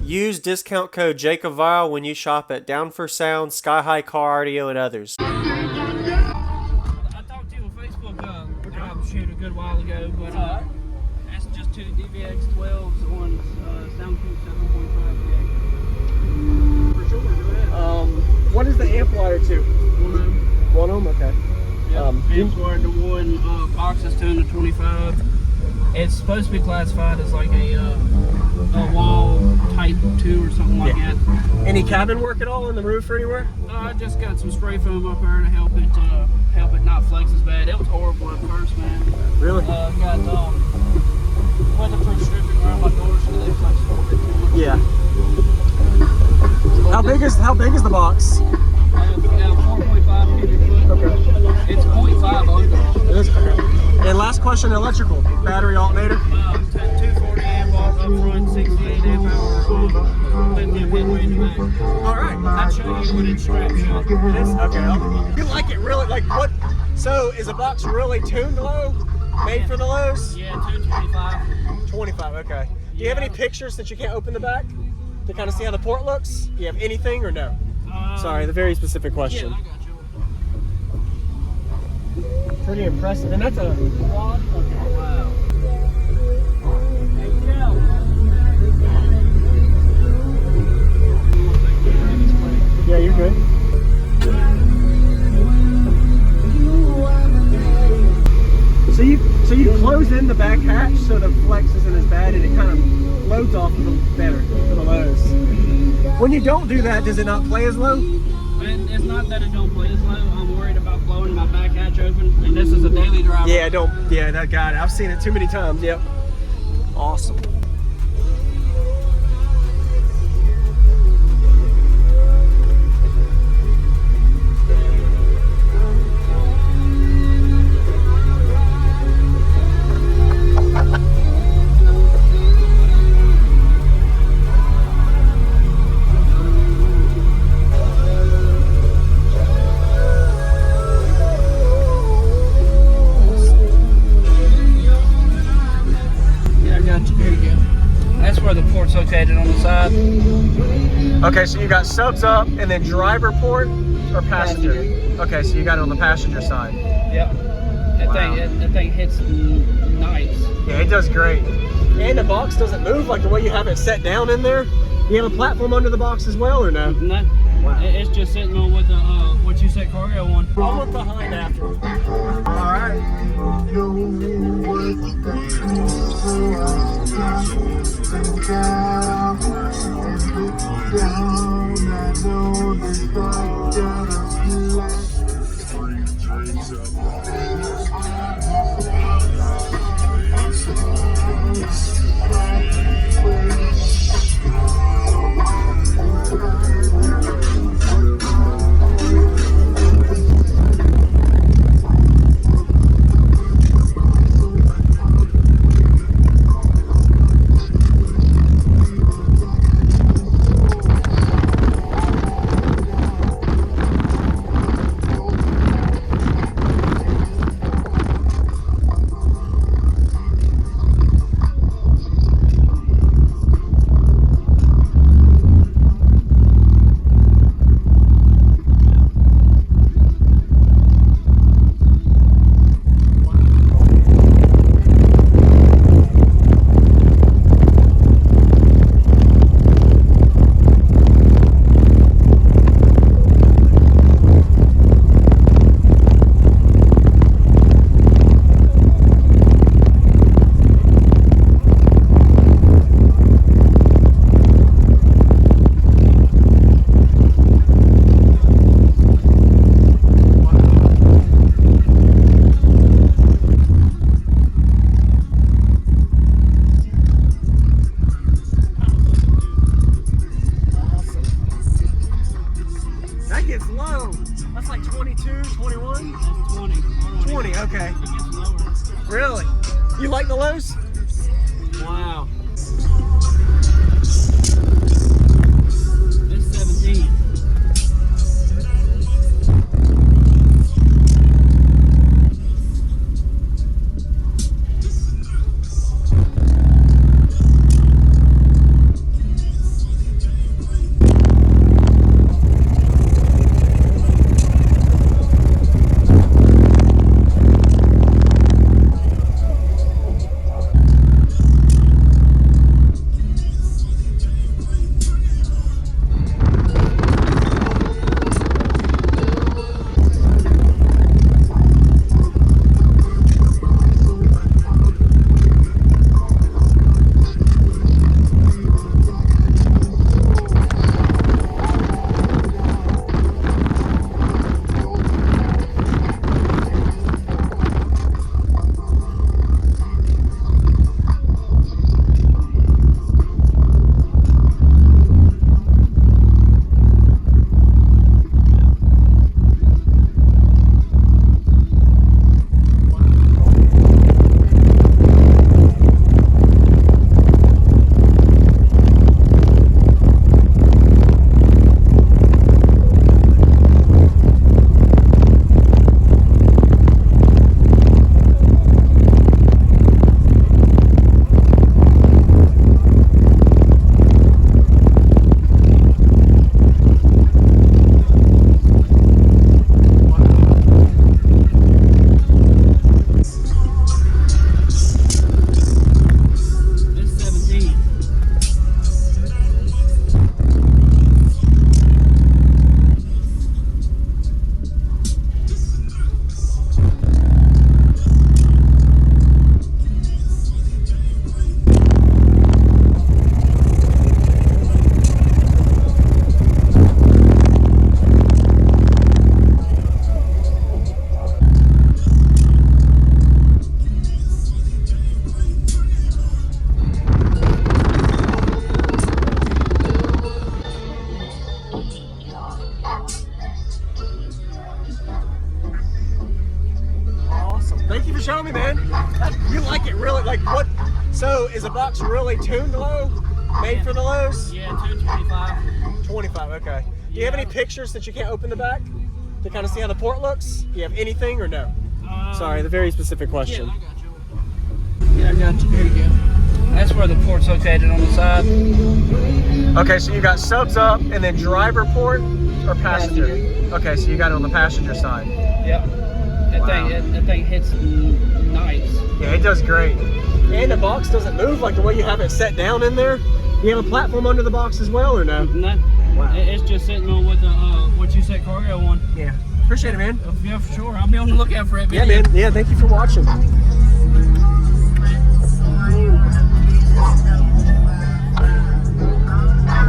Use discount code JacobViral when you shop at Down for Sound, SkyHigh Car Audio, and others. I talked to you on Facebook shoot a good while ago, but that's just two DVX-12s on Soundproof 7.5 For sure, go ahead. What is the amp wire to? 1 ohm. 1 ohm, okay. Yep. Amps wired to 1, box is tuned to 25. It's supposed to be classified as like a wall type 2 or something like that. Any cabin work at all on the roof or anywhere? I just got some spray foam up there to help it not flex as bad. It was horrible at first, man. Really? Got weatherproof stripping around my doors so they flex a little bit too much. Yeah. How big is the box? 4.5 cubic foot. Okay. It's 0.5 under. It is, okay. And last question, electrical. Battery alternator? 240 amp off up front, 68 amp hour lithium mid-range back. Alright. I'd show you when it's strapped shut. Okay. You like it really, like what? So is the box really tuned low? Made for the lows? Yeah, 225. 25, okay. Do you have any pictures since you can't open the back to kind of see how the port looks? Do you have anything or no? Sorry, the very specific question. Yeah, I got you. Pretty impressive. And that's a quad? Okay. Wow. Yeah, you're good. So you close in the back hatch so the flex isn't as bad and it kind of loads off a little better for the lows. When you don't do that, does it not play as low? It's not that it don't play as low. I'm worried about blowing my back hatch open, and this is a daily driver. Yeah, that got it. I've seen it too many times. Yep. Awesome. That's where the port's located on the side. Okay, so you got subs up and then driver port or passenger? Okay, so you got it on the passenger side. Yep. That thing hits nice. Yeah, it does great. And the box doesn't move like the way you have it set down in there. You have a platform under the box as well or no? No. Wow. It's just sitting on with the what you set cargo on. I'll look behind after. All right. So is a box really tuned low? Made for the lows? Yeah, 225. 25, okay. Do you have any pictures that you can't open the back to kind of see how the port looks? Do you have anything or no? Sorry, the very specific question. Yeah, I got you. Yeah, I got you. There you go. That's where the port's located on the side. Okay, so you got subs up and then driver port or passenger? Okay, so you got it on the passenger side. Yep. That thing hits nice. Yeah, it does great. And the box doesn't move like the way you have it set down in there. Do you have a platform under the box as well or no? No. Wow. It's just sitting on with the what you set cargo on. Yeah. Appreciate it, man. Yeah, for sure. I'll be on the lookout for it. Yeah, man. Yeah, thank you for watching.